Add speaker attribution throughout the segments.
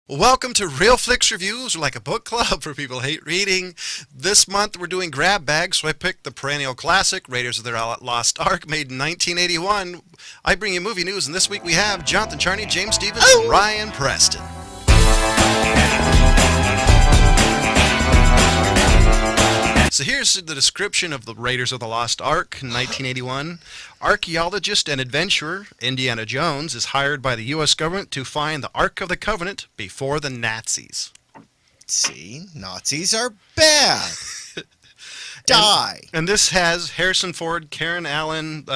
Speaker 1: Welcome to Real Flix Reviews. We're like a book club for people who hate reading. This month we're doing grab bags, so I picked the perennial classic, Raiders of the Lost Ark, made in 1981. I bring you movie news, and this week we have Jonathan Charney, James Stevens, and Ryan Preston. So here's the description of the Raiders of the Lost Ark in 1981. Archaeologist and adventurer Indiana Jones is hired by the U.S. government to find the Ark of the Covenant before the Nazis.
Speaker 2: See, Nazis are bad. Die.
Speaker 1: And this has Harrison Ford, Karen Allen,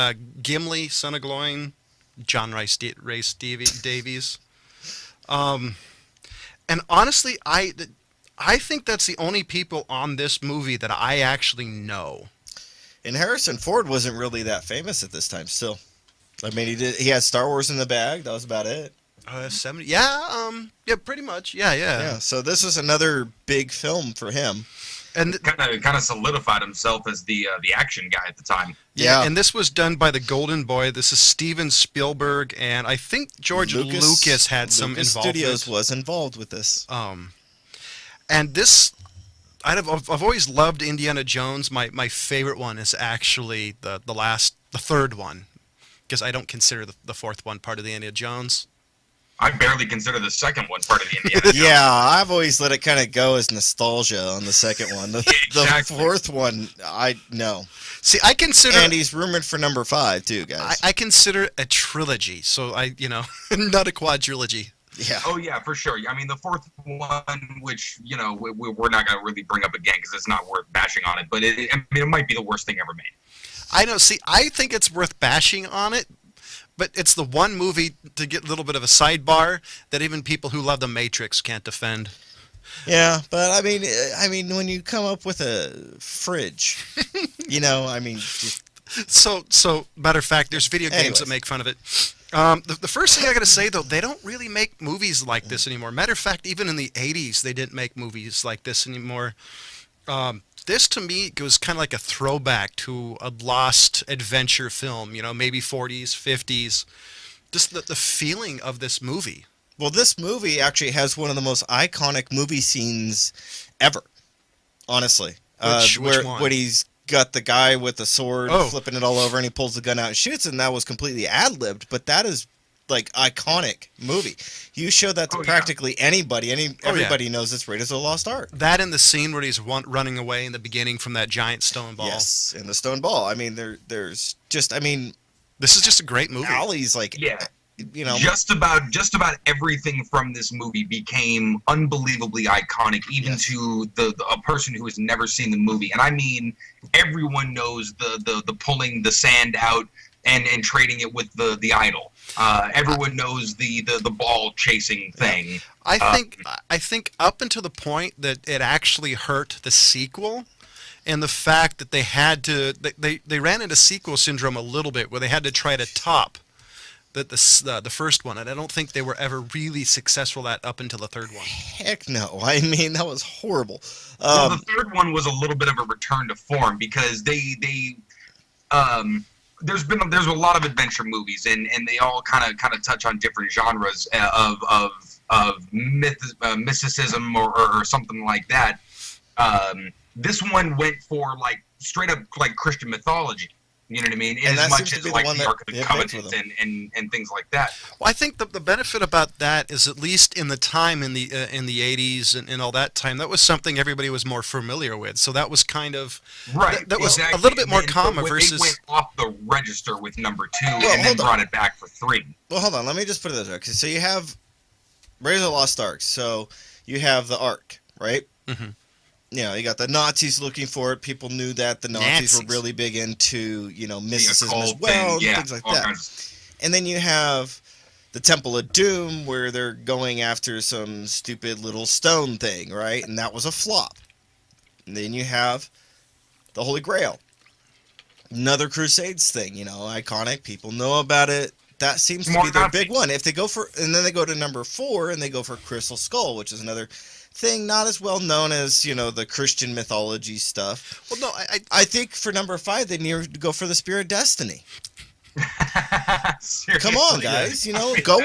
Speaker 1: Gimli, son of Gloin, John Rice Davies. And honestly, I think that's the only people on this movie that I actually know.
Speaker 2: And Harrison Ford wasn't really that famous at this time still. I mean, he had Star Wars in the bag. That was about it.
Speaker 1: 70. Yeah, pretty much. Yeah.
Speaker 2: So this is another big film for him.
Speaker 3: And kind of solidified himself as the action guy at the time.
Speaker 1: Yeah, and this was done by the Golden Boy. This is Steven Spielberg, and I think George Lucas had some involvement.
Speaker 2: Studios was involved with this.
Speaker 1: And this, I've always loved Indiana Jones. My favorite one is actually the third one, because I don't consider the fourth one part of the Indiana Jones.
Speaker 3: I barely consider the second one part of the Indiana Jones.
Speaker 2: Yeah, I've always let it kind of go as nostalgia on the second one. The fourth one, no.
Speaker 1: See, I consider...
Speaker 2: And he's rumored for number 5, too, guys.
Speaker 1: I consider it a trilogy, so not a quadrilogy.
Speaker 2: Yeah.
Speaker 3: Oh, yeah, for sure. I mean, the fourth one, which, we're not going to really bring up again because it's not worth bashing on it, but it might be the worst thing ever made.
Speaker 1: I know. See, I think it's worth bashing on it, but it's the one movie, to get a little bit of a sidebar, that even people who love The Matrix can't defend.
Speaker 2: Yeah, but I mean, when you come up with a fridge, just...
Speaker 1: So matter of fact, there's video games that make fun of it. The first thing I got to say, though, they don't really make movies like this anymore. Matter of fact, even in the 80s, they didn't make movies like this anymore. This, to me, was kind of like a throwback to a lost adventure film, maybe 40s, 50s. Just the feeling of this movie.
Speaker 2: Well, this movie actually has one of the most iconic movie scenes ever, honestly.
Speaker 1: Which one?
Speaker 2: When he's got the guy with the sword flipping it all over, and he pulls the gun out and shoots, and that was completely ad-libbed, but that is like iconic movie. You show that to practically anybody. Everybody knows it's Raiders of the Lost Ark.
Speaker 1: That and the scene where he's running away in the beginning from that giant stone ball.
Speaker 2: Yes, and the stone ball. I mean, there's just,
Speaker 1: this is just a great movie.
Speaker 2: Allie's like,
Speaker 3: just about everything from this movie became unbelievably iconic, even to a person who has never seen the movie. And I mean, everyone knows the pulling the sand out and trading it with the idol. Everyone knows the ball chasing thing.
Speaker 1: I think up until the point that it actually hurt the sequel, and the fact that they had to they ran into sequel syndrome a little bit, where they had to try to top the first one, and I don't think they were ever really successful at up until the third one.
Speaker 2: Heck no. I mean, that was horrible.
Speaker 3: Well, the third one was a little bit of a return to form, because there's a lot of adventure movies, and they all kind of touch on different genres of mysticism or something like that. This one went for like straight up like Christian mythology. You know what I mean? As much as like the Ark of the Covenant and things like that.
Speaker 1: Well, I think the benefit about that is, at least in the time in the 80s and all that time, that was something everybody was more familiar with. So that was kind of that was a little bit more common versus.
Speaker 3: They went off the register with number 2 and then brought it back for 3.
Speaker 2: Well, hold on. Let me just put it this way. So you have Raiders of the Lost Ark. So you have the Ark, right? Mm-hmm. You got the Nazis looking for it. People knew that the Nazis were really big into, mysticism as well, and things like that. And then you have the Temple of Doom, where they're going after some stupid little stone thing, right? And that was a flop. And then you have the Holy Grail, another Crusades thing, iconic. People know about it. That seems to be their big one. If they go and then they go to number 4 and they go for Crystal Skull, which is another thing not as well known as the Christian mythology stuff.
Speaker 1: Well, no,
Speaker 2: I think for number 5 they need to go for the Spear of Destiny. Come on, guys, go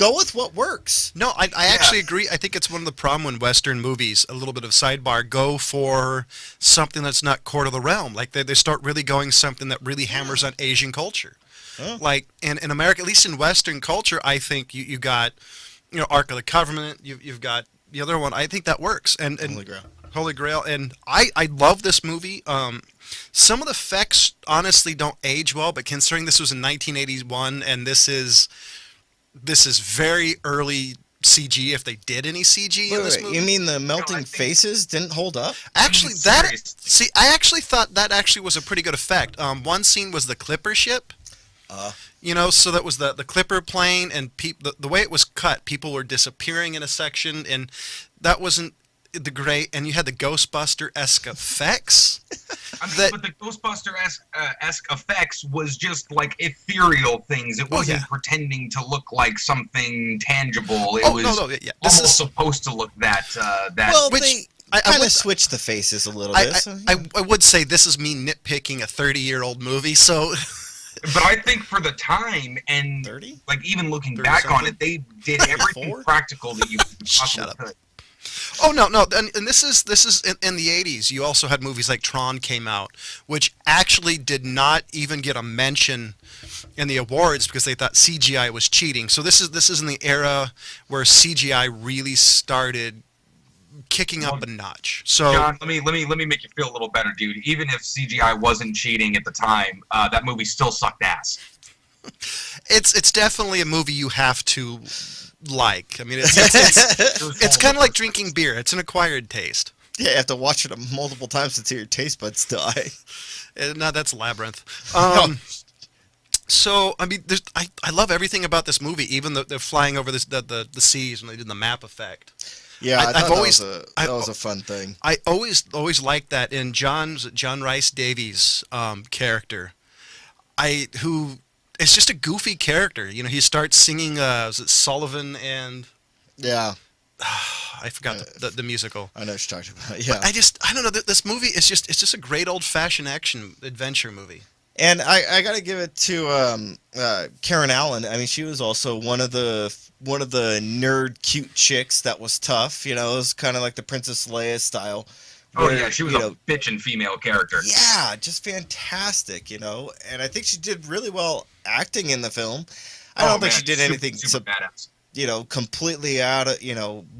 Speaker 2: go with what works.
Speaker 1: No, I actually agree. I think it's one of the problem when Western movies, a little bit of sidebar, go for something that's not core to the realm. Like they start really going something that really hammers on Asian culture. Oh. Like in America, at least in Western culture, I think you got, Ark of the Covenant. You've got the other one. I think that works. And Holy Grail. And I love this movie. Some of the effects honestly don't age well, but considering this was in 1981 and this is very early CG, if they did any CG in this movie.
Speaker 2: You mean the melting faces didn't hold up?
Speaker 1: Actually, I actually thought that actually was a pretty good effect. One scene was the Clipper ship. So that was the Clipper plane, and the way it was cut, people were disappearing in a section, and that wasn't the great. And you had the Ghostbuster-esque effects.
Speaker 3: But the Ghostbuster-esque effects was just like ethereal things. It wasn't pretending to look like something tangible. It was almost supposed to look that.
Speaker 2: Well, they kind of switched the faces a little bit.
Speaker 1: I would say this is me nitpicking a 30-year-old movie, so.
Speaker 3: But I think for the time and
Speaker 2: 30?
Speaker 3: Like even looking back on it, they did everything practical that you possibly could.
Speaker 1: Oh no, and this is in the 80s. You also had movies like Tron came out, which actually did not even get a mention in the awards because they thought CGI was cheating. So this is in the era where CGI really started kicking up a notch. So
Speaker 3: John, let me make you feel a little better, dude. Even if CGI wasn't cheating at the time, that movie still sucked ass.
Speaker 1: It's definitely a movie you have to like. I mean, it's kind of like drinking beer. It's an acquired taste.
Speaker 2: Yeah, you have to watch it multiple times until your taste buds die.
Speaker 1: No, that's Labyrinth. So I mean, I love everything about this movie. Even they're flying over the seas when they did the map effect.
Speaker 2: Yeah, I thought that was a fun thing.
Speaker 1: I always liked that in John Rhys Davies' character. Who is just a goofy character. He starts singing. Was it Sullivan and?
Speaker 2: Yeah.
Speaker 1: I forgot the musical.
Speaker 2: I know what you're talking about. Yeah.
Speaker 1: But I don't know. This movie is just a great old fashioned action adventure movie.
Speaker 2: And I got to give it to Karen Allen. I mean, she was also one of the nerd cute chicks that was tough. It was kind of like the Princess Leia style.
Speaker 3: Where, she was a bitchin' female character.
Speaker 2: Yeah, just fantastic. And I think she did really well acting in the film. I don't think she did anything
Speaker 3: super badass.
Speaker 2: Completely out of,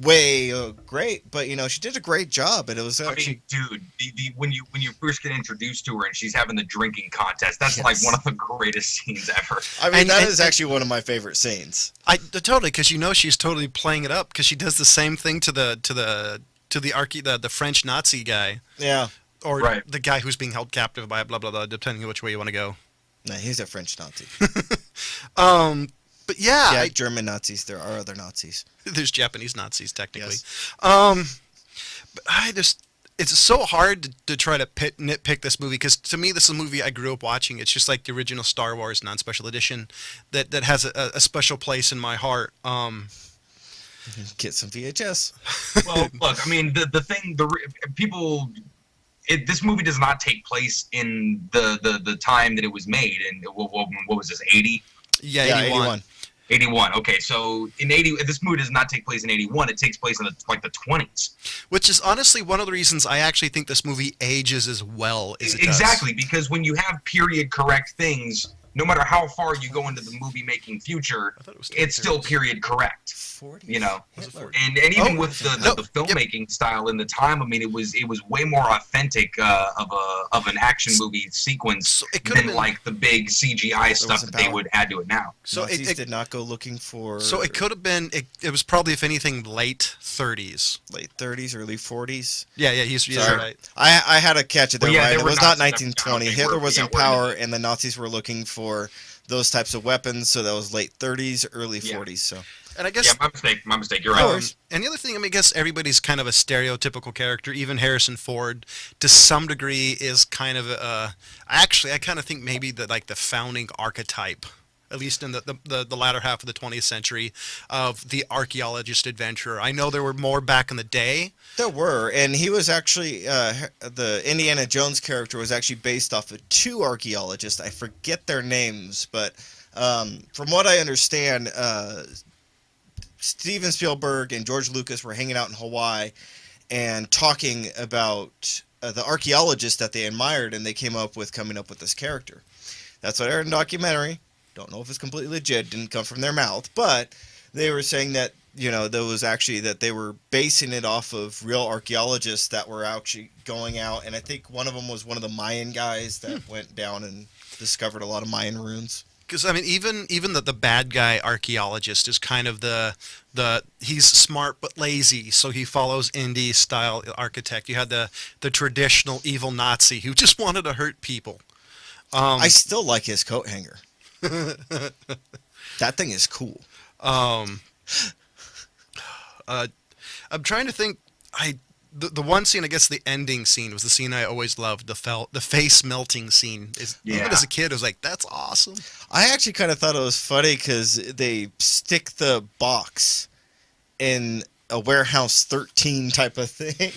Speaker 2: way great, but she did a great job, and it was actually.
Speaker 3: I mean, dude, when you first get introduced to her and she's having the drinking contest, that's like one of the greatest scenes ever.
Speaker 2: I mean, that is actually one of my favorite scenes.
Speaker 1: Totally, because she's totally playing it up because she does the same thing to the French Nazi guy.
Speaker 2: Yeah.
Speaker 1: Or the guy who's being held captive by blah blah blah, depending on which way you want to go.
Speaker 2: No, he's a French Nazi.
Speaker 1: But yeah,
Speaker 2: German Nazis. There are other Nazis.
Speaker 1: There's Japanese Nazis technically.
Speaker 2: Yes.
Speaker 1: But it's so hard to try to nitpick this movie because to me this is a movie I grew up watching. It's just like the original Star Wars non-special edition that has a special place in my heart.
Speaker 2: Get some VHS.
Speaker 3: Well, look, I mean this movie does not take place in the time that it was made. And what was this, 80?
Speaker 1: Yeah, 81.
Speaker 3: 81. Okay, so this movie does not take place in 81. It takes place in the 20s.
Speaker 1: Which is honestly one of the reasons I actually think this movie ages as well as it does.
Speaker 3: Exactly, because when you have period correct things, no matter how far you go into the movie making future, it's still period correct.
Speaker 2: 40s.
Speaker 3: And even with the filmmaking style in the time, I mean, it was way more authentic of an action movie sequence than like the big CGI stuff that they would add to it now.
Speaker 2: So Nazis did not go looking for.
Speaker 1: So it could have been. It was probably, if anything, late 30s.
Speaker 2: Late 30s, early 40s.
Speaker 1: Yeah, he's right.
Speaker 2: I had to catch it there.
Speaker 3: Well,
Speaker 2: right, it was not
Speaker 3: Nazis
Speaker 2: 1920. Hitler was in power, and the Nazis were looking for those types of weapons. So that was late 30s, early 40s. So.
Speaker 1: And I guess
Speaker 3: my mistake. You're right.
Speaker 1: And the other thing, I guess everybody's kind of a stereotypical character. Even Harrison Ford, to some degree, is kind of actually, I kind of think maybe the founding archetype, at least in the latter half of the 20th century, of the archaeologist adventurer. I know there were more back in the day.
Speaker 2: There were, and he was actually the Indiana Jones character was actually based off of two archaeologists. I forget their names, but from what I understand. Steven Spielberg and George Lucas were hanging out in Hawaii and talking about the archaeologists that they admired, and they came up with this character. That's what I heard in a documentary. Don't know if it's completely legit. Didn't come from their mouth, but they were saying that, there was actually that they were basing it off of real archaeologists that were actually going out, and I think one of them was one of the Mayan guys that went down and discovered a lot of Mayan ruins.
Speaker 1: Because I mean, even the bad guy archaeologist is kind of the he's smart but lazy, so he follows indie style architect. You had the traditional evil Nazi who just wanted to hurt people.
Speaker 2: I still like his coat hanger. That thing is cool.
Speaker 1: I'm trying to think. The one scene, I guess the ending scene was the scene I always loved. The face melting scene. Even as a kid, I was like, that's awesome.
Speaker 2: I actually kind of thought it was funny because they stick the box in a Warehouse 13 type of thing.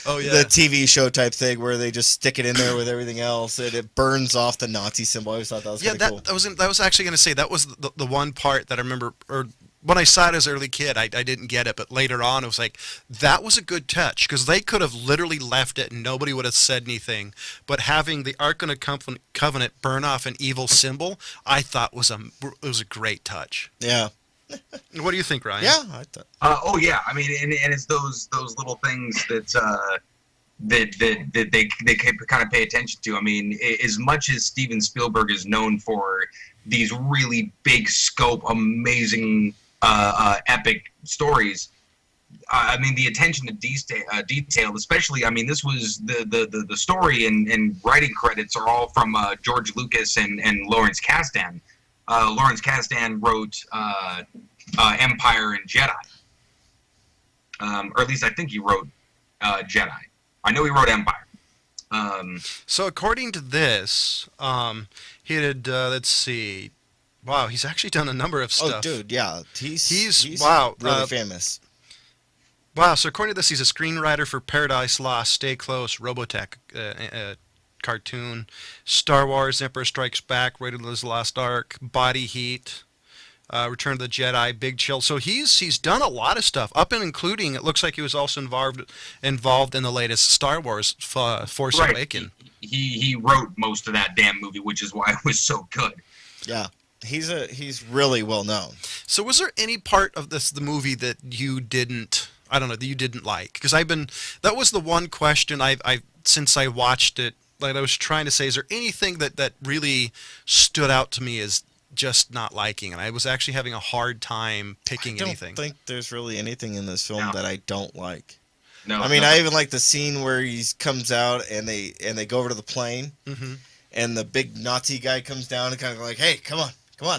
Speaker 1: Oh yeah,
Speaker 2: the TV show type thing where they just stick it in there with everything else and it burns off the Nazi symbol. I always thought that was kind of cool.
Speaker 1: That was actually going to say that was the one part that I remember. Or when I saw it as an early kid, I didn't get it, but later on it was like, that was a good touch, because they could have literally left it and nobody would have said anything, but having the Ark of the Covenant burn off an evil symbol, I thought was a great touch.
Speaker 2: Yeah.
Speaker 1: What do you think, Ryan?
Speaker 2: Yeah, I thought.
Speaker 3: Oh yeah, I mean, and it's those little things that they kind of pay attention to. I mean, as much as Steven Spielberg is known for these really big scope, amazing, epic stories, I mean, the attention to detail, especially, I mean, this was the story and writing credits are all from George Lucas and Lawrence Kasdan. Lawrence Kasdan wrote Empire and Jedi, or at least I think he wrote Jedi. I know he wrote Empire.
Speaker 1: So according to this, he did. Let's see. Wow, he's actually done a number of stuff.
Speaker 2: Oh, dude, yeah, he's
Speaker 1: wow,
Speaker 2: really famous.
Speaker 1: Wow, so according to this, he's a screenwriter for Paradise Lost, Stay Close, Robotech cartoon, Star Wars, Emperor Strikes Back, Raiders of the Lost Ark, Body Heat, Return of the Jedi, Big Chill. So he's done a lot of stuff, up and including, it looks like he was also involved in the latest Star Wars, Force Awakens.
Speaker 3: He wrote most of that damn movie, which is why it was so good.
Speaker 2: Yeah. He's really well known.
Speaker 1: So was there any part of the movie that you didn't, I don't know, that you didn't like? Because that was the one question I since I watched it, like I was trying to say, is there anything that really stood out to me as just not liking? And I was actually having a hard time picking anything.
Speaker 2: I don't think there's really anything in this film that I don't like.
Speaker 3: No,
Speaker 2: I mean, I even like the scene where he comes out and they go over to the plane, and the big Nazi guy comes down and kind of like, hey, come on,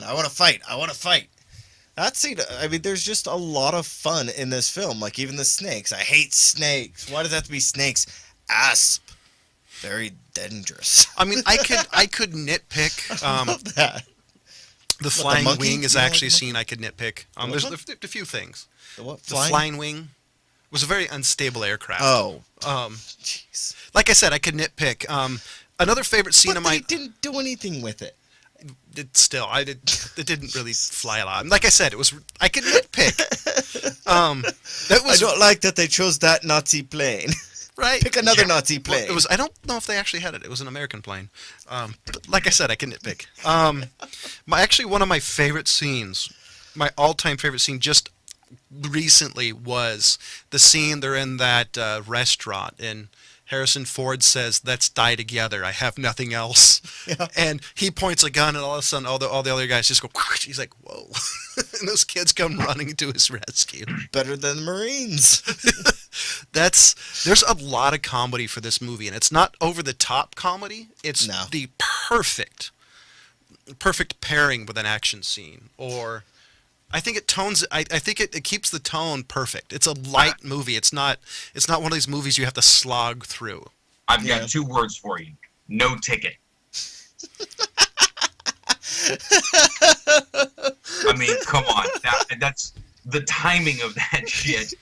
Speaker 2: I want to fight. That scene, I mean, there's just a lot of fun in this film. Like, even the snakes. I hate snakes. Why does it have to be snakes? Asp. Very dangerous.
Speaker 1: I mean, I could nitpick.
Speaker 2: I love that.
Speaker 1: The flying wing is actually a scene I could nitpick. There's a few things.
Speaker 2: The what?
Speaker 1: The flying wing was a very unstable aircraft.
Speaker 2: Oh. Jeez.
Speaker 1: Like I said, I could nitpick. Another favorite scene of mine.
Speaker 2: But they didn't do anything with it.
Speaker 1: It didn't really fly a lot. Like I said, I could nitpick. I
Speaker 2: don't like that they chose that Nazi plane.
Speaker 1: Right.
Speaker 2: Pick another Nazi plane.
Speaker 1: Well, I don't know if they actually had it. It was an American plane. But like I said, I can nitpick. Actually, one of my favorite scenes, my all-time favorite scene, just recently was the scene they're in that restaurant and Harrison Ford says, "Let's die together. I have nothing else." Yeah. And he points a gun, and all of a sudden, all the other guys just go. He's like, "Whoa!" And those kids come running to his rescue.
Speaker 2: Better than the Marines.
Speaker 1: There's a lot of comedy for this movie, and it's not over the top comedy. It's the perfect pairing with an action scene, or I think it tones. I think it keeps the tone perfect. It's a light movie. It's not one of these movies you have to slog through.
Speaker 3: I've got 2 words for you: no ticket. I mean, come on. That's the timing of that shit.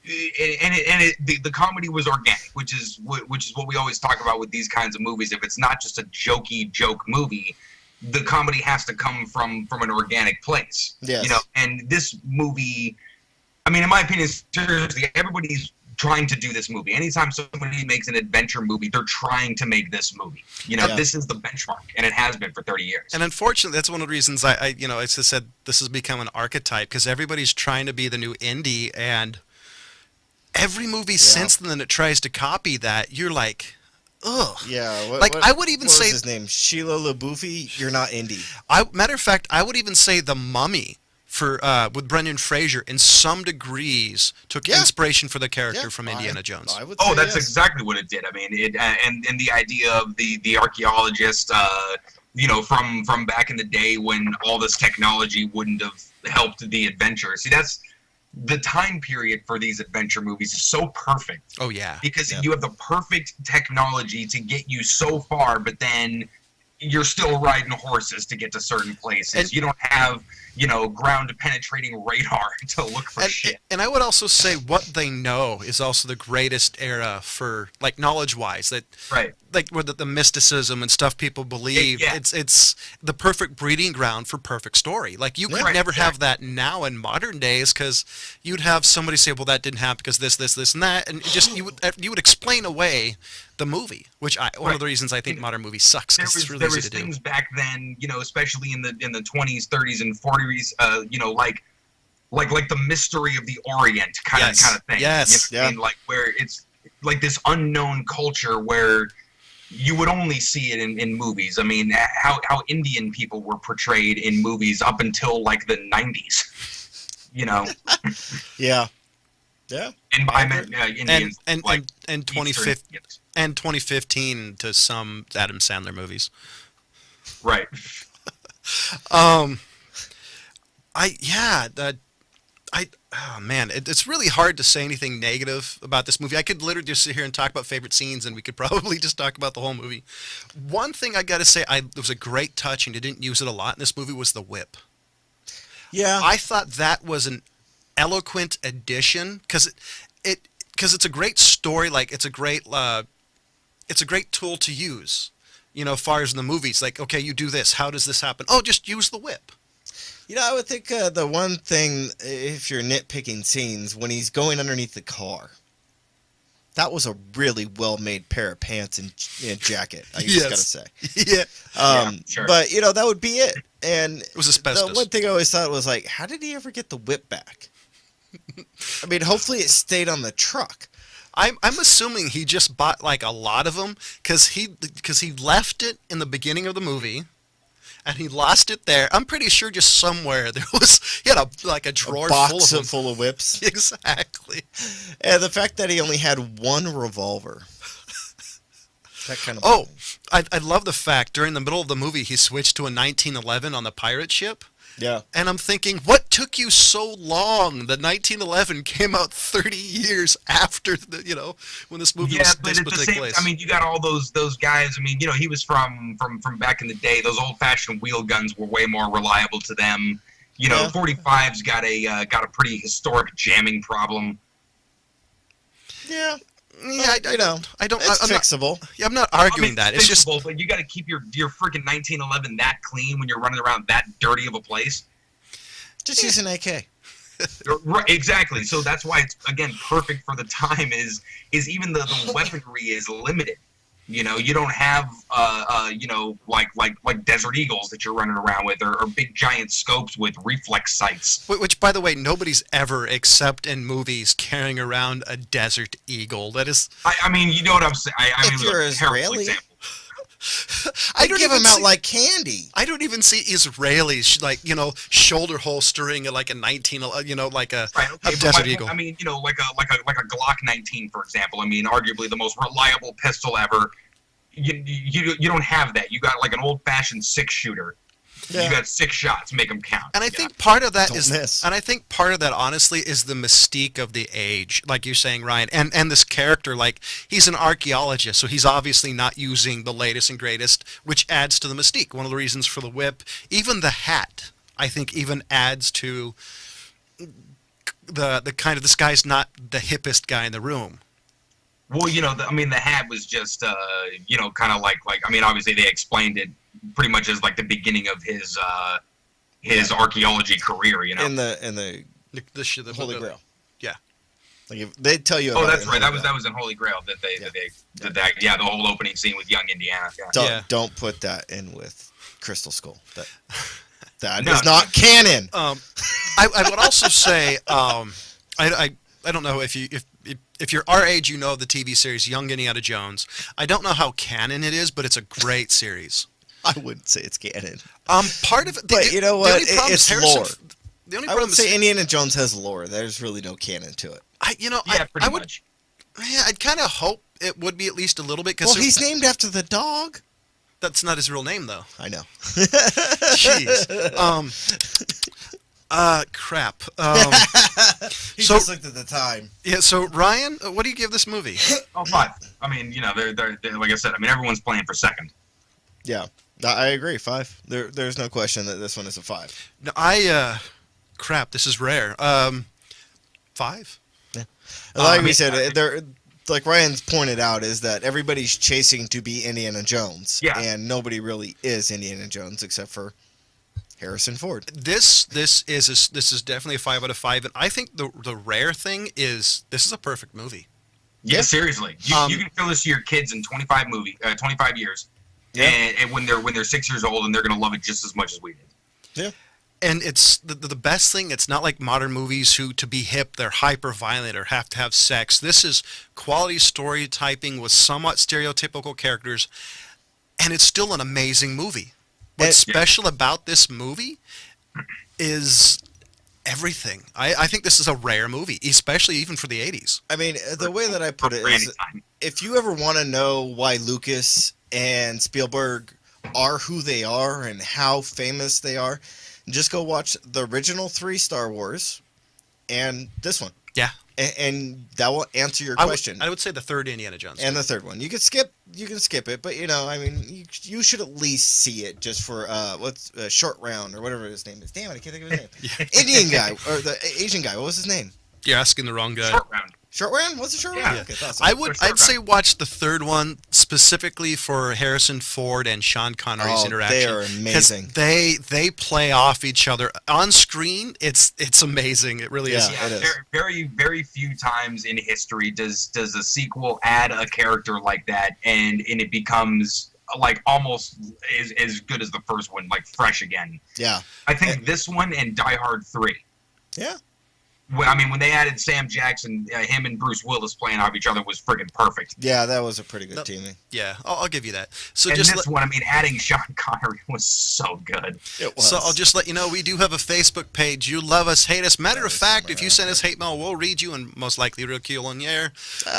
Speaker 3: The comedy was organic, which is what we always talk about with these kinds of movies. If it's not just a jokey joke movie, the comedy has to come from an organic place.
Speaker 2: Yes.
Speaker 3: You know, and this movie, I mean, in my opinion, seriously, everybody's trying to do this movie. Anytime somebody makes an adventure movie, they're trying to make this movie. You know, this is the benchmark, and it has been for 30 years.
Speaker 1: And unfortunately, that's one of the reasons I you know, as I said, this has become an archetype, because everybody's trying to be the new indie, and every movie since then that tries to copy that, you're like, ugh.
Speaker 2: Yeah.
Speaker 1: I would even say,
Speaker 2: what was his name? Sheila LaBeouf. You're not indie.
Speaker 1: Matter of fact, I would even say The Mummy with Brendan Fraser in some degrees took inspiration for the character from Indiana Jones.
Speaker 2: I would say
Speaker 3: that's exactly what it did. I mean, it and the idea of the archaeologist, you know, from back in the day when all this technology wouldn't have helped the adventure. See, that's the time period for these adventure movies is so perfect.
Speaker 1: Oh yeah,
Speaker 3: because you have the perfect technology to get you so far, but then you're still riding horses to get to certain places. And you don't have, you know, ground penetrating radar to look for shit.
Speaker 1: And I would also say what they know is also the greatest era for, like, knowledge wise, that like where the mysticism and stuff people believe, it's the perfect breeding ground for perfect story. Like, you could never have that now in modern days, because you'd have somebody say, well, that didn't happen because this and that, and just you would explain away the movie, which one of the reasons I think modern movies sucks, because it's really easy to do.
Speaker 3: There was things back then, you know, especially in the 20s, 30s, and 40s, you know, like the mystery of the Orient kind of thing.
Speaker 1: Yes.
Speaker 3: You know what I mean? Like, where it's like this unknown culture where you would only see it in movies. I mean, how Indian people were portrayed in movies up until like the 90s. You know.
Speaker 2: Yeah.
Speaker 3: And I meant Indians,
Speaker 1: and
Speaker 3: like
Speaker 1: 2015 and 2015 to some Adam Sandler movies.
Speaker 3: Right.
Speaker 1: Oh man, it's really hard to say anything negative about this movie. I could literally just sit here and talk about favorite scenes, and we could probably just talk about the whole movie. One thing I got to say, it was a great touch, and I didn't use it a lot in this movie, was the whip.
Speaker 2: Yeah.
Speaker 1: I thought that was an eloquent addition, because it's a great story. Like, it's a great tool to use. You know, as far as in the movies, like, okay, you do this. How does this happen? Oh, just use the whip.
Speaker 2: You know, I would think the one thing, if you're nitpicking scenes, when he's going underneath the car, that was a really well-made pair of pants and jacket, I just gotta say.
Speaker 1: Yeah.
Speaker 3: Sure.
Speaker 2: But, you know, that would be it. And
Speaker 1: it was asbestos.
Speaker 2: The one thing I always thought was, like, how did he ever get the whip back? I mean, hopefully it stayed on the truck.
Speaker 1: I'm assuming he just bought, like, a lot of them, because he left it in the beginning of the movie, and he lost it there. I'm pretty sure just somewhere he had a drawer
Speaker 2: full of whips.
Speaker 1: Exactly.
Speaker 2: And the fact that he only had one revolver. That kind of.
Speaker 1: Oh, I love the fact during the middle of the movie he switched to a 1911 on the pirate ship.
Speaker 2: Yeah.
Speaker 1: And I'm thinking, what took you so long? The 1911 came out 30 years after when this movie was supposed to take place.
Speaker 3: I mean, you got all those guys. I mean, you know, he was from back in the day. Those old-fashioned wheel guns were way more reliable to them. You know, 45's got a pretty historic jamming problem.
Speaker 2: Yeah.
Speaker 1: Yeah, I don't.
Speaker 2: It's fixable.
Speaker 1: I'm not arguing that. It's
Speaker 3: fixable, but you got to keep your freaking 1911 that clean when you're running around that dirty of a place.
Speaker 2: Just use an AK.
Speaker 3: Right, exactly. So that's why it's, again, perfect for the time. Is even the weaponry is limited. You know, you don't have like Desert Eagles that you're running around with, or big giant scopes with reflex sights.
Speaker 1: Which, by the way, nobody's ever, except in movies, carrying around a Desert Eagle. That is.
Speaker 3: I mean, you know what I'm saying. I
Speaker 2: mean, you're Israeli.
Speaker 1: I don't
Speaker 2: give
Speaker 1: even
Speaker 2: them out like candy.
Speaker 1: I don't even see Israelis shoulder holstering like a 19, like a Desert Eagle.
Speaker 3: I mean, like a Glock 19, for example. I mean, arguably the most reliable pistol ever. You don't have that. You got like an old fashioned 6-shooter. Yeah. You got 6 shots. Make them count.
Speaker 1: And I think part of that and I think part of that, honestly, is the mystique of the age, like you're saying, Ryan, and this character. Like, he's an archaeologist, so he's obviously not using the latest and greatest, which adds to the mystique. One of the reasons for the whip, even the hat, I think, even adds to the kind of, this guy's not the hippest guy in the room.
Speaker 3: Well, the hat was just, kind of like, I mean, obviously they explained it pretty much as like the beginning of his archaeology career. You know,
Speaker 2: in the Holy Grail.
Speaker 1: Yeah.
Speaker 2: Like if they tell you.
Speaker 3: Oh, that's right. That was in Holy Grail that they did that. Yeah, the whole opening scene with young Indiana. Yeah.
Speaker 2: Don't put that in with Crystal Skull. That is not canon.
Speaker 1: I would also say I don't know if you're our age, you know the TV series Young Indiana Jones. I don't know how canon it is, but it's a great series.
Speaker 2: I wouldn't say it's canon.
Speaker 1: Part of it,
Speaker 2: but you know what? It's lore.
Speaker 1: The only
Speaker 2: I would say Indiana Jones has lore. There's really no canon to it.
Speaker 3: Pretty much.
Speaker 1: Yeah, I'd kind of hope it would be at least a little bit.
Speaker 2: Well, he's named after the dog.
Speaker 1: That's not his real name, though.
Speaker 2: I know.
Speaker 1: Jeez. Crap.
Speaker 2: He just looked at the time.
Speaker 1: Yeah. So Ryan, what do you give this movie?
Speaker 3: 5. I mean, they're like I said. I mean, everyone's playing for second.
Speaker 2: Yeah, I agree. 5. There's no question that this one is a 5.
Speaker 1: No, crap. This is rare. 5.
Speaker 2: Yeah. Like we said, like Ryan's pointed out, is that everybody's chasing to be Indiana Jones, and nobody really is Indiana Jones except for Harrison Ford.
Speaker 1: This is definitely a 5 out of 5, and I think the rare thing is this is a perfect movie.
Speaker 3: Yeah, seriously, you can show this to your kids in 25 years, and when they're 6 years old, and they're gonna love it just as much as we did.
Speaker 2: Yeah.
Speaker 1: And it's the best thing. It's not like modern movies who, to be hip, they're hyper violent or have to have sex. This is quality storytyping with somewhat stereotypical characters, and it's still an amazing movie. What's special about this movie is everything. I think this is a rare movie, especially even for the 80s.
Speaker 2: I mean, the way that I put it is, if you ever want to know why Lucas and Spielberg are who they are and how famous they are, just go watch the original 3 Star Wars and this one.
Speaker 1: Yeah.
Speaker 2: And that will answer your question.
Speaker 1: I would say the 3rd Indiana Jones.
Speaker 2: And the 3rd one. You can skip it, but I mean, you should at least see it just for Short Round or whatever his name is. Damn it, I can't think of his name. Indian guy or the Asian guy. What was his name?
Speaker 1: You're asking the wrong guy.
Speaker 3: Short Round.
Speaker 2: Short Round? What's the Short Round?
Speaker 1: Yeah.
Speaker 2: Okay,
Speaker 1: I'd say watch the 3rd one specifically for Harrison Ford and Sean Connery's interaction.
Speaker 2: They are amazing.
Speaker 1: They play off each other on screen. It's amazing. It really is.
Speaker 3: Yeah, it is. Very, very few times in history does a sequel add a character like that, and it becomes like almost as good as the first one, like fresh again.
Speaker 2: Yeah.
Speaker 3: I think this one and Die Hard 3.
Speaker 2: Yeah.
Speaker 3: When they added Sam Jackson, him and Bruce Willis playing off each other was friggin' perfect.
Speaker 2: Yeah, that was a pretty good teaming.
Speaker 1: Yeah, I'll give you that. So
Speaker 3: and this one, adding Sean Connery was so good.
Speaker 2: It was.
Speaker 1: So I'll just let you know, we do have a Facebook page. You love us, hate us. Matter of fact, if you send us hate mail, we'll read you and most likely ridicule on the air.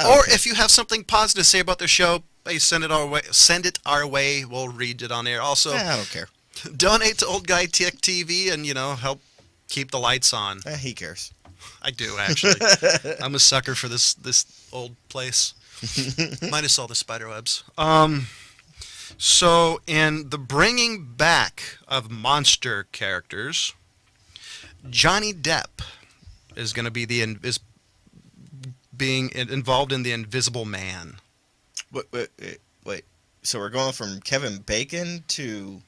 Speaker 1: Or if you have something positive to say about the show, hey, send it our way. Send it our way. We'll read it on air. Also,
Speaker 2: I don't care.
Speaker 1: Donate to Old Guy Tech TV and help keep the lights on.
Speaker 2: He cares.
Speaker 1: I do, actually. I'm a sucker for this old place. Minus all the spider webs. So, in the bringing back of monster characters, Johnny Depp is going to be being involved in the Invisible Man.
Speaker 2: Wait. So we're going from Kevin Bacon to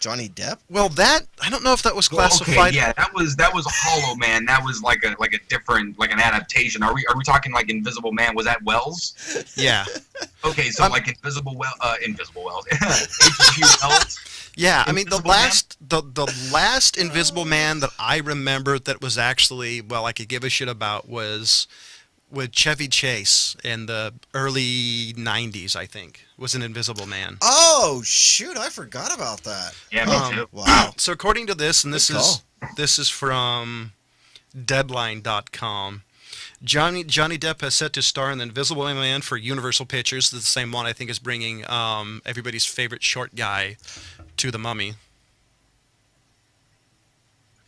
Speaker 2: Johnny Depp?
Speaker 1: Well, I don't know if that was classified.
Speaker 3: Okay, yeah, that was Hollow Man. That was like a different, like an adaptation. Are we talking like Invisible Man? Was that Wells?
Speaker 1: Yeah.
Speaker 3: Okay, so like Invisible Wells, H.G. Wells.
Speaker 1: Yeah, the last Invisible Man that I remember that was actually I could give a shit about was with Chevy Chase in the early 90s, I think, was an Invisible Man.
Speaker 2: Oh, shoot, I forgot about that.
Speaker 3: Yeah, me too.
Speaker 2: Wow.
Speaker 1: So according to this, and this is from Deadline.com, Johnny Depp has set to star in the Invisible Man for Universal Pictures, the same one I think is bringing everybody's favorite short guy to the Mummy.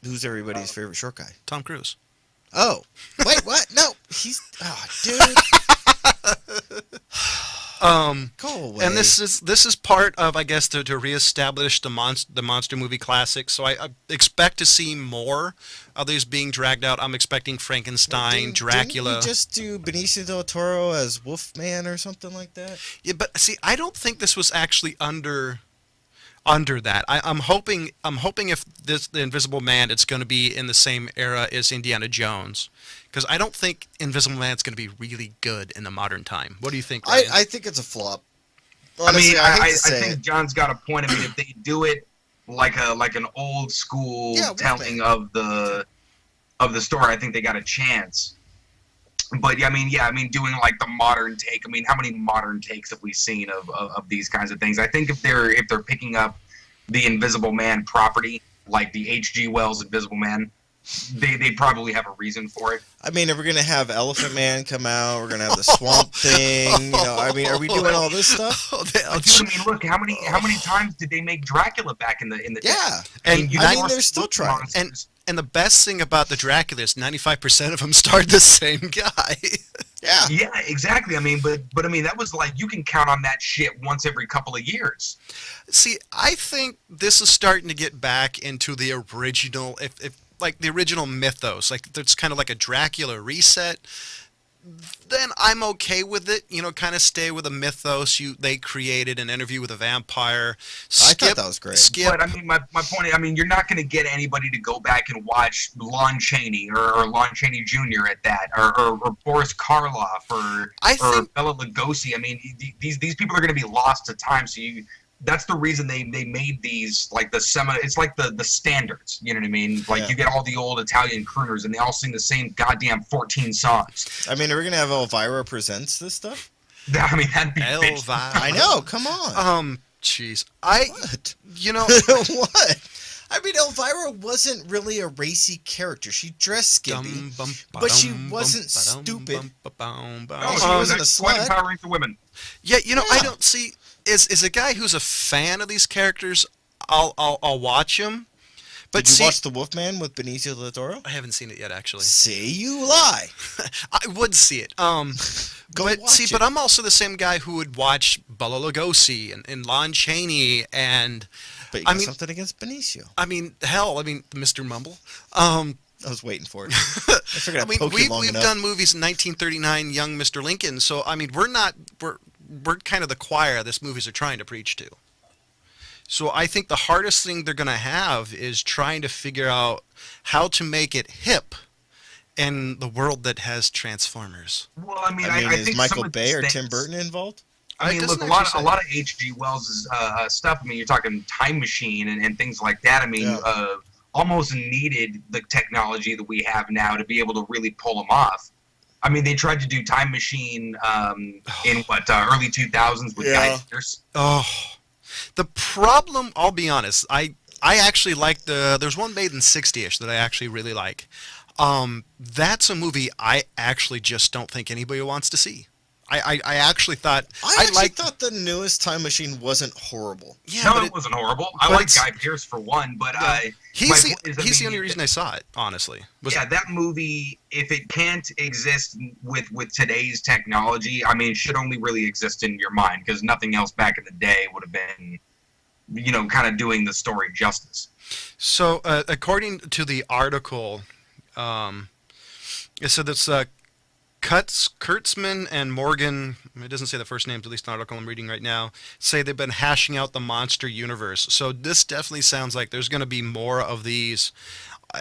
Speaker 2: Who's everybody's favorite short guy?
Speaker 1: Tom Cruise.
Speaker 2: Oh, wait, what? No, dude. Go away.
Speaker 1: And this is part of, I guess, to reestablish the monster movie classic. So I expect to see more of these being dragged out. I'm expecting Frankenstein, Dracula.
Speaker 2: Didn't you just do Benicio del Toro as Wolfman or something like that?
Speaker 1: Yeah, but see, I don't think this was actually under under that. I'm hoping if the Invisible Man, it's going to be in the same era as Indiana Jones, because I don't think Invisible Man's going to be really good in the modern time. What do you think, Ryan?
Speaker 2: I think it's a flop. Honestly,
Speaker 3: I think John's got a point. I mean, if they do it like an old school telling of the story, I think they got a chance. But I mean, doing like the modern take. I mean, how many modern takes have we seen of these kinds of things? I think if they're picking up the Invisible Man property, like the H.G. Wells Invisible Man, they probably have a reason for it.
Speaker 2: I mean, if we're gonna have Elephant Man come out, we're gonna have the Swamp Thing. You know, I mean, are we doing all this stuff?
Speaker 3: Dude, I mean, look, how many times did they make Dracula back in the
Speaker 2: yeah?
Speaker 3: And
Speaker 2: I mean, they're still trying.
Speaker 1: And the best thing about the Dracula is 95% of them starred the same guy.
Speaker 2: Yeah.
Speaker 3: Yeah, exactly. I mean, but I mean, that was like, you can count on that shit once every couple of years.
Speaker 1: See, I think this is starting to get back into the original, if like the original mythos, like it's kind of like a Dracula reset. Then I'm okay with it. You know, kind of stay with the mythos they created, an Interview with a Vampire.
Speaker 2: I thought that was great.
Speaker 3: But I mean, my point is, I mean, you're not going to get anybody to go back and watch Lon Chaney or Lon Chaney Jr. at that, or Boris Karloff or Bela Lugosi. I mean, these people are going to be lost to time. So that's the reason they made these like it's like the standards, you know what I mean? Like you get all the old Italian crooners and they all sing the same goddamn 14 songs.
Speaker 2: I mean, are we gonna have Elvira presents this stuff?
Speaker 3: I mean, that'd be
Speaker 2: Elvira. I know, come on.
Speaker 1: Jeez.
Speaker 2: What?
Speaker 1: You know
Speaker 2: what? I mean, Elvira wasn't really a racy character. She dressed skimpy, but she wasn't stupid.
Speaker 3: No, she wasn't a slut. Empowering for women.
Speaker 1: Yeah, you know, I don't see. Is a guy who's a fan of these characters, I'll watch him. But
Speaker 2: Did you watch The Wolfman with Benicio del Toro?
Speaker 1: I haven't seen it yet, actually.
Speaker 2: See, you lie.
Speaker 1: I would see it. But I'm also the same guy who would watch Bela Lugosi and Lon Chaney and.
Speaker 2: But you got something against Benicio.
Speaker 1: I mean, Mr. Mumble.
Speaker 2: I was waiting for it. I figured
Speaker 1: we've done movies in 1939, Young Mr. Lincoln. So I mean, we're kind of the choir this movies are trying to preach to. So I think the hardest thing they're going to have is trying to figure out how to make it hip in the world that has Transformers.
Speaker 3: Well, I mean
Speaker 2: is
Speaker 3: think
Speaker 2: Michael Bay or Tim Burton involved?
Speaker 3: I mean, look, a lot of H.G. Wells' stuff. I mean, you're talking Time Machine and things like that. I mean, almost needed the technology that we have now to be able to really pull them off. I mean, they tried to do Time Machine in early 2000s with Guy Pearce.
Speaker 1: Oh, the problem. I'll be honest. I actually like there's one made in '60ish that I actually really like. That's a movie I actually just don't think anybody wants to see. I actually thought
Speaker 2: I thought the newest Time Machine wasn't horrible.
Speaker 3: Yeah, no, it wasn't horrible. I like Guy Pearce for one, but
Speaker 1: he's the only reason I saw it, honestly.
Speaker 3: That movie, if it can't exist with today's technology, I mean, it should only really exist in your mind, because nothing else back in the day would have been, you know, kind of doing the story justice.
Speaker 1: So, according to the article, it said that's Kurtzman and Morgan, it doesn't say the first names, at least in the article I'm reading right now, say they've been hashing out the monster universe. So this definitely sounds like there's going to be more of these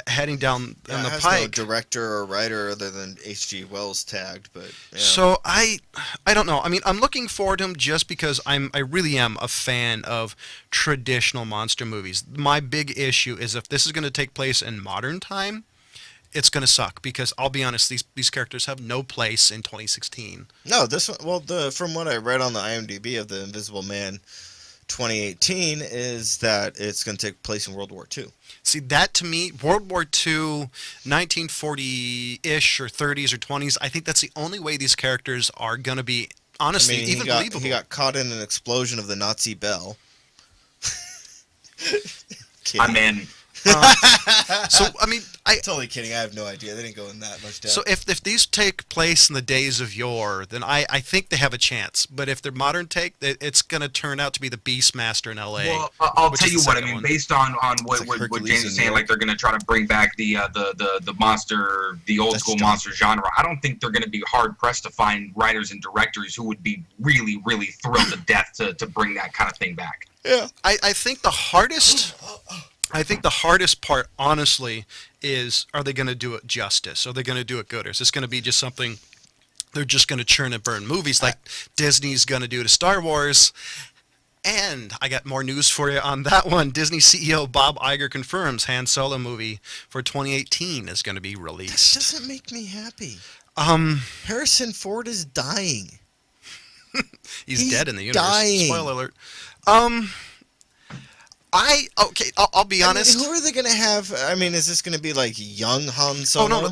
Speaker 1: heading down in the pike.
Speaker 2: No director or writer other than H.G. Wells tagged, but yeah.
Speaker 1: So I don't know. I mean, I'm looking forward to them just because I really am a fan of traditional monster movies. My big issue is if this is going to take place in modern time, it's going to suck, because I'll be honest, these characters have no place in 2016.
Speaker 2: No, this one, well, from what I read on the IMDb of the Invisible Man 2018 is that it's going to take place in World War II.
Speaker 1: See, that to me, World War II, 1940-ish or 30s or 20s, I think that's the only way these characters are going to be, honestly, even believable.
Speaker 2: He got caught in an explosion of the Nazi bell.
Speaker 3: I'm in.
Speaker 1: So I mean,
Speaker 2: totally kidding. I have no idea. They didn't go in that much depth.
Speaker 1: So if these take place in the days of yore, then I think they have a chance. But if they're modern take, it's going to turn out to be the Beastmaster in L.A.
Speaker 3: Well, I'll tell you what. I mean, based on what James is saying, like they're going to try to bring back the monster, the old school monster genre. I don't think they're going to be hard pressed to find writers and directors who would be really, really thrilled to death to bring that kind of thing back.
Speaker 2: Yeah.
Speaker 1: I think the hardest part, honestly, is, are they going to do it justice? Are they going to do it good? Or is this going to be just something they're just going to churn and burn movies like Disney's going to do to Star Wars? And I got more news for you on that one. Disney CEO Bob Iger confirms Han Solo movie for 2018 is going to be released.
Speaker 2: That doesn't make me happy.
Speaker 1: Harrison
Speaker 2: Ford is dying.
Speaker 1: He's dead in the universe.
Speaker 2: Dying.
Speaker 1: Spoiler alert. I'll be honest.
Speaker 2: Who are they going to have? I mean, is this going to be like young Han Solo?
Speaker 1: Oh, no.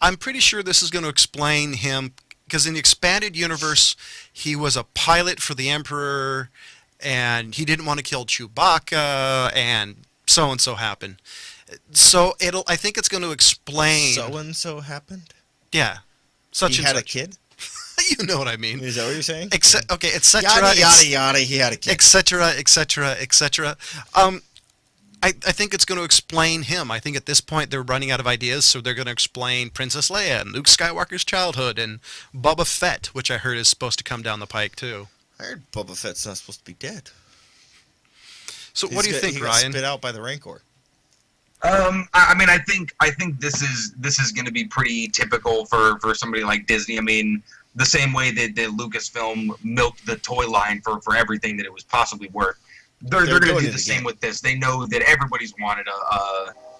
Speaker 1: I'm pretty sure this is going to explain him, because in the expanded universe, he was a pilot for the Emperor, and he didn't want to kill Chewbacca, and so happened. So I think it's going to explain.
Speaker 2: So happened?
Speaker 1: Yeah.
Speaker 2: He had a kid?
Speaker 1: You know what I mean.
Speaker 2: Is that what you're saying?
Speaker 1: Etc.
Speaker 2: Yada, yada, he had a kid.
Speaker 1: Etc. I think it's going to explain him. I think at this point they're running out of ideas, so they're going to explain Princess Leia and Luke Skywalker's childhood and Boba Fett, which I heard is supposed to come down the pike too.
Speaker 2: I heard Boba Fett's not supposed to be dead.
Speaker 1: So what do you think,
Speaker 2: he
Speaker 1: Ryan?
Speaker 2: Got spit out by the Rancor.
Speaker 3: I mean, I think this is going to be pretty typical for somebody like Disney. I mean, the same way that Lucasfilm milked the toy line for everything that it was possibly worth. They're going to do the same with this. They know that everybody's wanted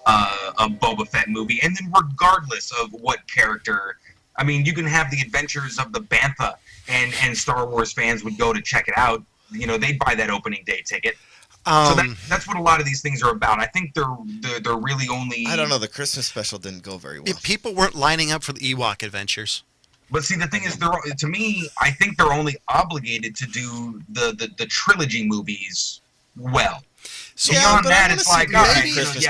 Speaker 3: a Boba Fett movie, and then regardless of what character, I mean, you can have the adventures of the Bantha, and Star Wars fans would go to check it out. You know, they'd buy that opening day ticket. So that's what a lot of these things are about. I think they're really only.
Speaker 2: I don't know. The Christmas special didn't go very well.
Speaker 1: People weren't lining up for the Ewok adventures.
Speaker 3: But see, the thing is, to me, I think they're only obligated to do the trilogy movies well. So beyond that, it's like, all right,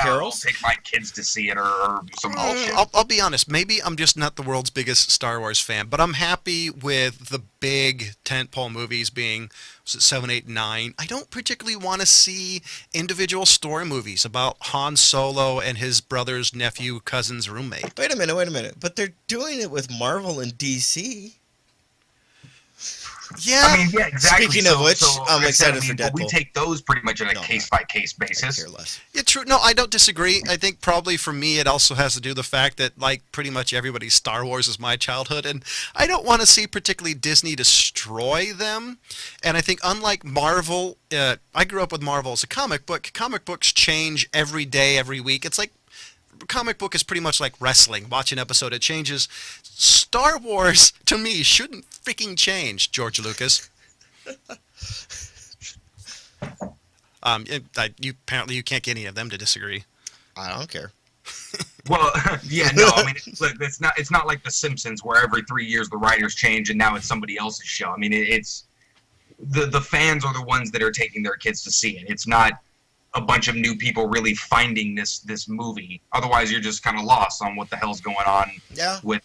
Speaker 3: I'll take my kids to see it or some bullshit.
Speaker 1: I'll be honest. Maybe I'm just not the world's biggest Star Wars fan, but I'm happy with the big tentpole movies being 7, 8, 9. I don't particularly want to see individual story movies about Han Solo and his brother's nephew, cousin's roommate.
Speaker 2: Wait a minute. But they're doing it with Marvel and DC.
Speaker 1: Yeah.
Speaker 3: I mean, yeah, exactly.
Speaker 2: Speaking of which, I'm excited for Deadpool.
Speaker 3: We take those pretty much on a case-by-case basis.
Speaker 2: I care less.
Speaker 1: Yeah, true. No, I don't disagree. I think probably for me it also has to do with the fact that, like pretty much everybody, Star Wars is my childhood, and I don't want to see particularly Disney destroy them. And I think unlike Marvel, I grew up with Marvel as a comic book. Comic books change every day, every week. It's like comic book is pretty much like wrestling. Watch an episode, it changes. Star Wars, to me, shouldn't freaking change, George Lucas. Apparently you can't get any of them to disagree.
Speaker 2: I don't care.
Speaker 3: Well, yeah, no. I mean, look, it's not like The Simpsons where every 3 years the writers change and now it's somebody else's show. I mean, it's the fans are the ones that are taking their kids to see it. It's not a bunch of new people really finding this movie. Otherwise, you're just kind of lost on what the hell's going on with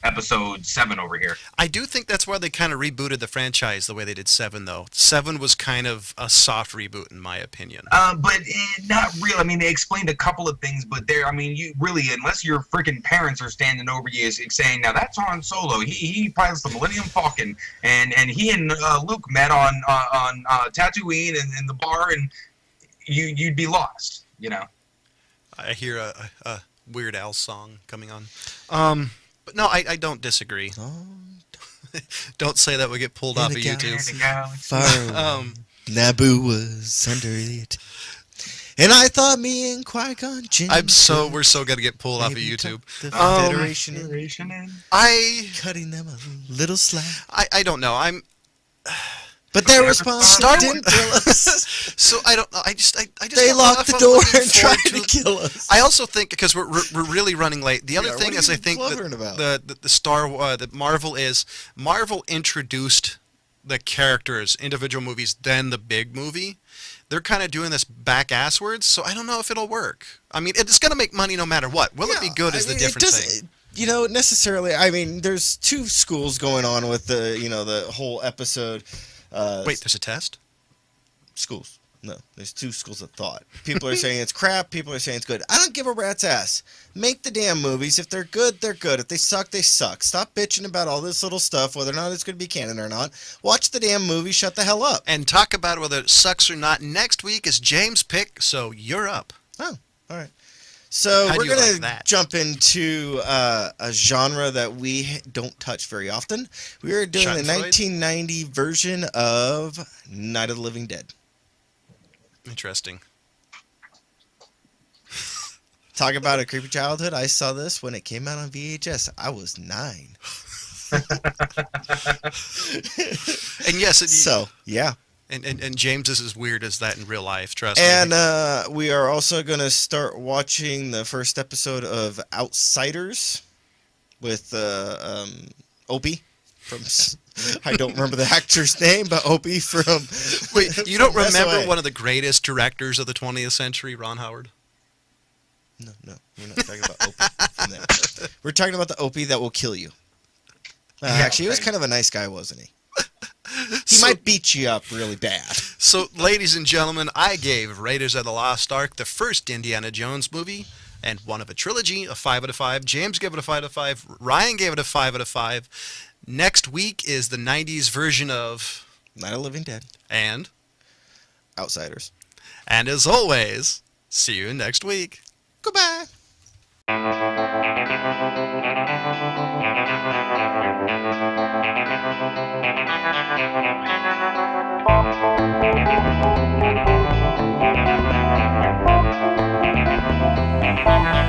Speaker 3: episode 7 over here.
Speaker 1: I do think that's why they kind of rebooted the franchise the way they did 7, though. 7 was kind of a soft reboot, in my opinion.
Speaker 3: But not real. I mean, they explained a couple of things, but I mean, you really, unless your freaking parents are standing over you saying, now that's Han Solo. He pilots the Millennium Falcon, and he and Luke met on Tatooine and in the bar, and you'd be lost, you know.
Speaker 1: I hear a Weird Al song coming on. But no, I don't disagree. Don't say that, we get pulled off of YouTube.
Speaker 2: Naboo was under it. And I thought me and Qui-Gon
Speaker 1: we're so gonna get pulled off of YouTube.
Speaker 2: The Federation cutting them a little slack.
Speaker 1: I don't know.
Speaker 2: But their response didn't kill us.
Speaker 1: So I don't know. I just
Speaker 2: they locked the door and tried to kill us.
Speaker 1: I also think because we're really running late. The other thing is I think that Marvel introduced the characters, individual movies, then the big movie. They're kind of doing this back-asswards, so I don't know if it'll work. I mean, it's going to make money no matter what. Will it be good is the different thing.
Speaker 2: You know, necessarily, I mean, there's two schools going on with the whole episode.
Speaker 1: Wait, there's a test?
Speaker 2: Schools. No, there's two schools of thought. People are saying it's crap. People are saying it's good. I don't give a rat's ass. Make the damn movies. If they're good, they're good. If they suck, they suck. Stop bitching about all this little stuff, whether or not it's going to be canon or not. Watch the damn movie. Shut the hell up.
Speaker 1: And talk about whether it sucks or not. Next week is James' pick, so you're up.
Speaker 2: Oh, all right. So we're going to jump into a genre that we don't touch very often. We are doing the 1990 version of Night of the Living Dead.
Speaker 1: Interesting.
Speaker 2: Talk about a creepy childhood. I saw this when it came out on VHS. I was 9.
Speaker 1: And yes,
Speaker 2: so yeah.
Speaker 1: And James is as weird as that in real life, trust me.
Speaker 2: And we are also going to start watching the first episode of Outsiders with Opie from... I don't remember the actor's name, but Opie from...
Speaker 1: Wait, you don't remember one of the greatest directors of the 20th century, Ron Howard?
Speaker 2: No, we're not talking about Opie from that. We're talking about the Opie that will kill you. Actually, he was kind of a nice guy, wasn't he? He might beat you up really bad.
Speaker 1: So, ladies and gentlemen, I gave Raiders of the Lost Ark, the first Indiana Jones movie, and one of a trilogy, a 5 out of 5. James gave it a 5 out of 5. Ryan gave it a 5 out of 5. Next week is the 90s version of
Speaker 2: Night of the Living Dead.
Speaker 1: And
Speaker 2: Outsiders.
Speaker 1: And as always, see you next week.
Speaker 2: Goodbye.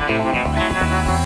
Speaker 4: Thank you.